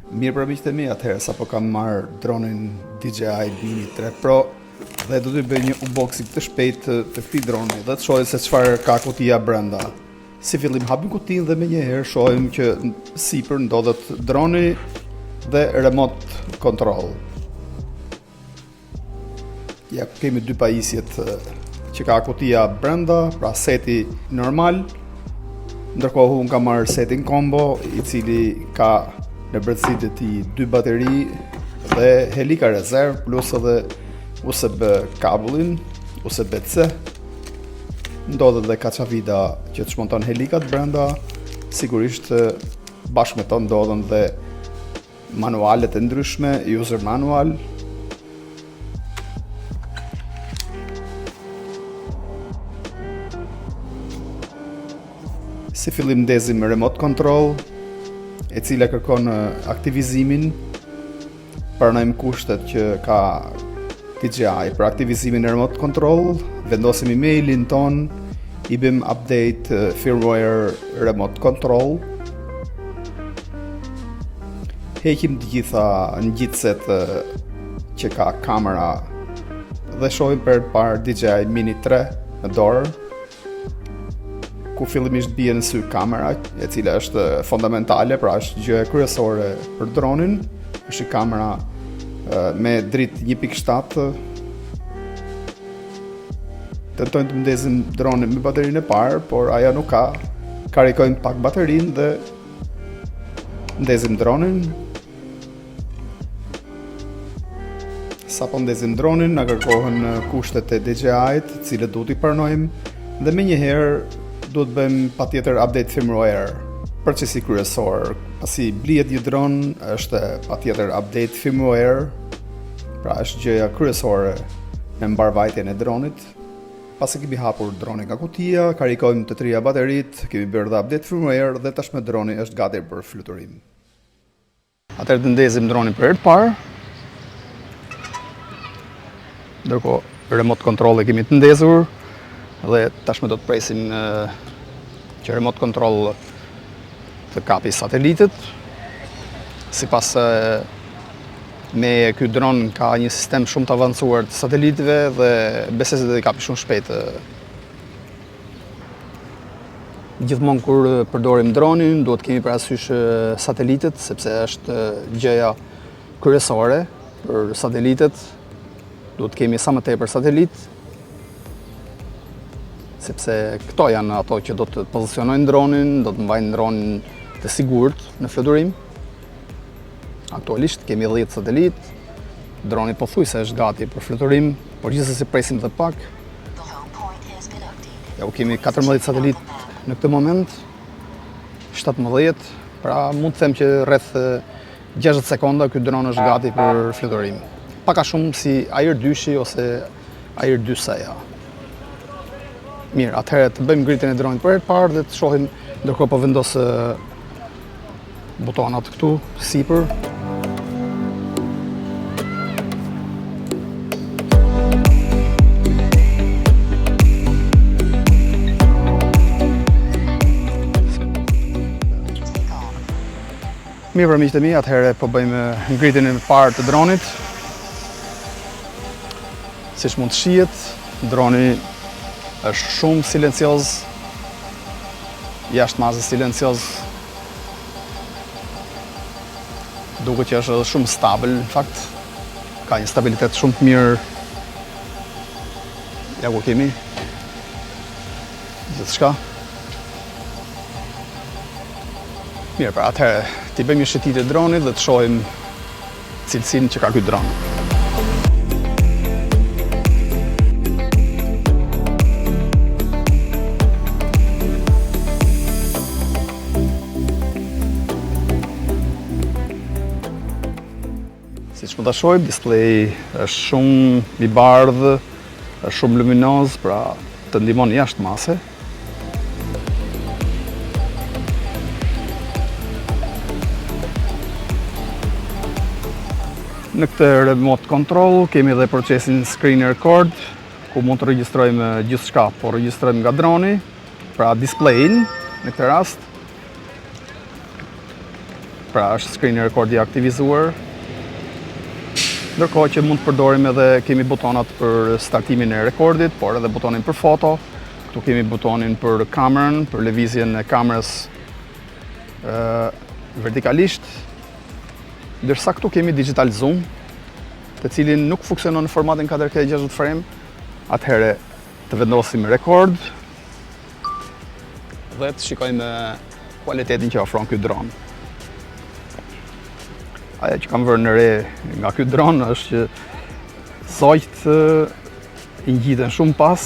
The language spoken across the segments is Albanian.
Mirë për miqtë e mi, atëherë sa po kam marrë dronin DJI Mini 3 Pro dhe do t'i bëj një unboxing të shpejt të këtij droni dhe të shohim se çfarë ka kutia brenda. Si fillim hapim kutinë dhe menjëherë shohim që sipër ndodhet droni dhe remote control. Ja kemi dy pajisjet që ka kutia brenda, pra seti normal, ndërkohë unë kam marrë setin combo i cili ka në brendësitë e tij 2 bateri dhe helika rezerv plus edhe USB kabullin, USB-C. Ndodhet dhe kaçavida që të shmonton helikat brenda, sigurisht bashkë me to ndodhen dhe manualet e ndryshme, user manual. Si fillim ndezim remote control, e cila kërkon aktivizimin, pranojmë kushtet që ka DJI për aktivizimin e remote control, vendosim emailin ton, i bëm update firmware remote control, heqim të gjitha ngjitëset që ka kamera dhe shohim për parë DJI Mini 3 në dorë, ku fillimisht bie në sy kamera, e cila është fondamentale, pra është gjë kryesore për dronin, është kamera me dritë 1.7. Tentojmë të ndezim dronin me baterinë e parë, por ajo nuk ka. Karikojmë pak baterinë dhe ndezim dronin. Sa po ndezim dronin, na kërkohen kushtet e DJI-t, të cilët duhet i pranojmë, dhe menjëherë duhet bëjmë patjetër update firmware, procesi kryesor. Pasi blihet një dron, është patjetër update firmware, pra është gjëja kryesore në mbarvajtjen e dronit. Pasi kemi hapur dronin nga kutia, karikojmë të trija baterit, kemi bërë dhe update firmware dhe tashmë droni është gati për fluturim. Atëherë të ndezim dronin për herë të parë. Ndërkohë remote control e kemi të ndezur dhe tashmë do të presim që remote control të kapi satelitet. Sipas me ky dron ka një sistem shumë të avancuar të satelitëve dhe besoj se do i kapi shumë shpejt. Gjithmonë kur përdorim dronin, duhet kemi parasysh satelitet, sepse është gjëja kryesore për satelitet. Duhet kemi sa më tepër satelit, sepse këto janë ato që do të pozicionojnë dronin, do të mbajnë dronin të sigurt në fluturim. Aktualisht kemi 10 satelit, droni pothuajse është gati për fluturim, por gjithsesi presim edhe pak. Ja u kemi 14 satelit në këtë moment, 17, pra mund të them që rreth 60 sekonda ky dron është gati për fluturim. Pak a shumë si ajërdyshi ose ajërdyseja. Mirë, atëherë të bëjmë ngritjen e dronit për herë të parë dhe të shohim ndërkohë po vendos butonat këtu sipër. Mirë për miqtë e mi, atëherë po bëjmë ngritjen e parë të dronit. Siç mund të shihet, droni është shumë silencioz, jashtë mazë silencioz, duket që është edhe shumë stabil, në fakt, ka një stabilitet shumë të mirë. Ja ku kemi gjithçka. Mirë, pra atëherë t'i bëjmë një shëtitje e dronit dhe të shohim cilësinë që ka ky dron. Siç mund ta shohim, display është shumë i bardhë, është shumë luminoz, pra të ndihmon jashtë mase. Në këtë remote control kemi edhe procesin screen record, ku mund të regjistrojmë gjithçka, po regjistrojmë nga droni, pra displayin në këtë rast. pra është screen recordi aktivizuar. Ndërkohë që mund të përdorim edhe kemi butonat për startimin e rekordit, por edhe butonin për foto. Këtu kemi butonin për kamerën, për lëvizjen e kamerës vertikalisht. Ndërsa këtu kemi digital zoom, të cilin nuk funksionon në formatin 4K 60 frame. Atëherë të vendosim rekord dhe të shikojmë kualitetin që ofron ky dron. Ajo që kam vërë në re nga ky dron është që zojt i ngjiten shumë pas.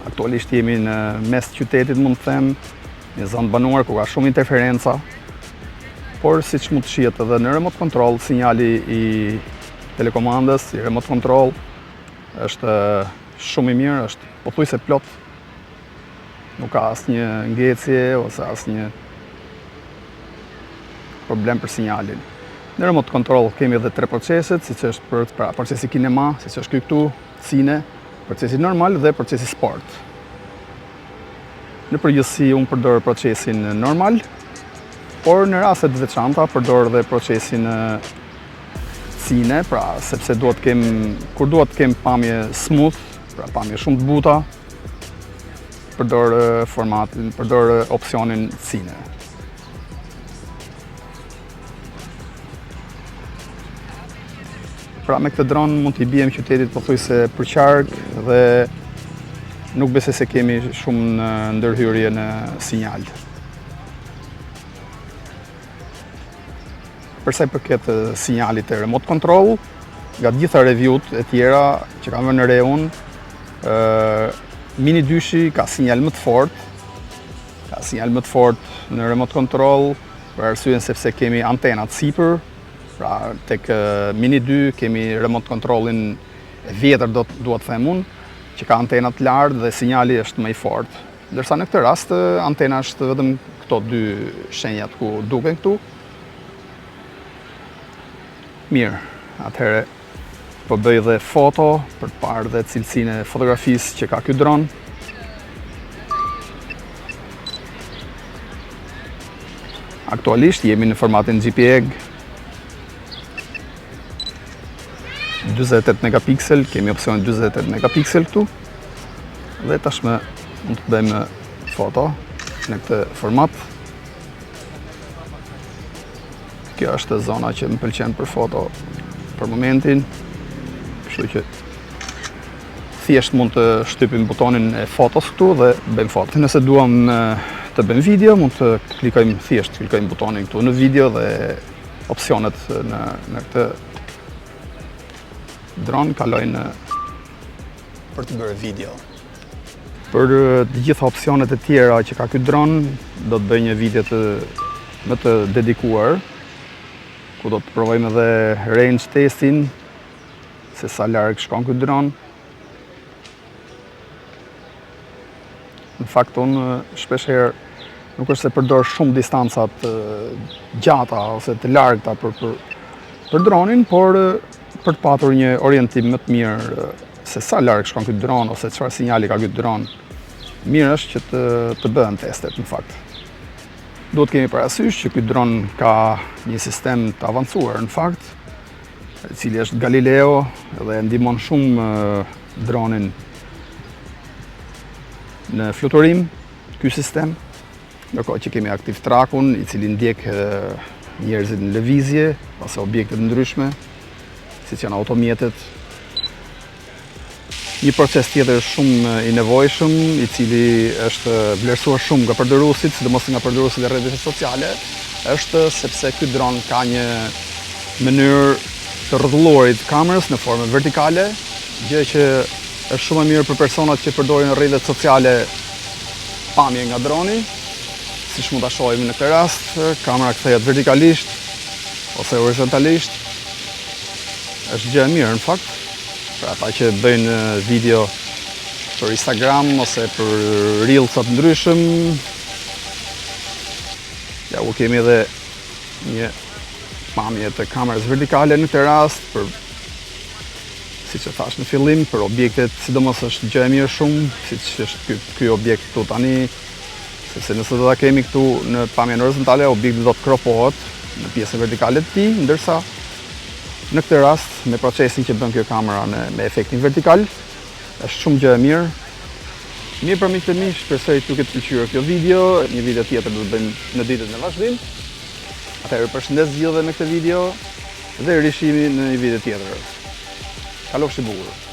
Aktualisht jemi në mes të qytetit, mund të them, një zonë banuar ku ka shumë interferenca, por siç mund të shihet edhe në remote control, sinjali i telekomandës, i remote control është shumë i mirë, është pothuajse plot. Nuk ka asnjë ngecje ose asnjë problem për sinjalin. Në remote control kemi edhe 3 proceset, siç është pra procesi kinema, siç është ky këtu, cine, procesi normal dhe procesi sport. Në përgjithësi unë përdor procesin normal, por në raste të veçanta përdor edhe procesin cine, pra sepse kur duhet të kem pamje smooth, pra pamje shumë të buta, përdor opsionin cine. Pra me këtë dron mund t'i bijem qytetit pothuajse për qark dhe nuk besoj se kemi shumë në ndërhyrje në sinjal. Përsa i përket sinjalit e remote control, nga të gjitha reviewt e tjera që kam vënë në re unë, Mini 2 ka sinjal më të fortë në remote control, për arsyen sepse kemi antenat sipër. Pra tek Mini 2 kemi remote controlin e vjetër, duhet them unë, që ka antenat lartë dhe sinjali është më i fortë. Ndërsa në këtë rast antena është vetëm këto 2 shenjat ku duken këtu. Mirë, atëherë po bëj dhe foto për të parë dhe cilësinë e fotografisë që ka ky dron. Aktualisht jemi në formatin JPEG 48 megapiksel, kemi opsionin 48 megapiksel këtu. Dhe tashmë mund të bëjmë foto në këtë format. Kjo është zona që më pëlqen për foto për momentin. Kështu që thjesht mund të shtypim butonin e fotos këtu dhe bëjmë foto. Nëse duam të bëjmë video, mund të klikojmë butonin këtu në video dhe opsionet në këtë dron kalojnë për të bërë video. Për të gjitha opsionet e tjera që ka ky dron, do të bëj një video më të dedikuar, ku do të provojmë edhe range testin, se sa larg shkon ky dron. Në fakt unë shpeshherë nuk është se përdor shumë distancat gjata ose të largta për dronin, por për të patur një orientim më të mirë se sa larg shkon ky dron ose çfarë sinjali ka ky dron. Mirë është që të bëhen testet në fakt. Duhet kemi parasysh që ky dron ka një sistem të avancuar në fakt, i cili është Galileo dhe ndihmon shumë dronin në fluturim, ky sistem. Ndërkohë që kemi aktiv trakun, i cili ndjek njerëzit në lëvizje, ose objekte të ndryshme, siç janë automjetet. Një proces tjetër shumë i nevojshëm, i cili është vlerësuar shumë nga përdoruesit, sidomos nga përdoruesit e rrjeteve sociale, është sepse ky dron ka një mënyrë të rrëdulluarit kamerës në formë vertikale, gjë që është shumë e mirë për personat që përdorin rrjetet sociale pamje nga droni. Siç mund ta shohim në këtë rast, kamera kthehet vertikalisht ose horizontalisht. Është gjë e mirë në fakt, për ata që bëjnë video për Instagram ose për reelsat ndryshëm. Ja, u kemi edhe një pamje të kamerës vertikale në këtë rast, për siç e thash në fillim, për objektet sidomos është gjë e mirë shumë, siç është ky objekt këtu tani, sepse nëse do ta kemi këtu në pamjen horizontale, objekti do të kropohet në pjesën vertikale të tij, ndërsa në këtë rast, me procesin që bën kjo kamera me efektin vertikal, është shumë gjë e mirë. Mirë për miqtë e mi, shpresoj t'ju ketë pëlqyer kjo video, një video tjetër do të bëjmë në ditët në vazhdim. Atëherë përshëndes gjithëve me këtë video dhe rishimi në një video tjetër. Kalofshi bukur.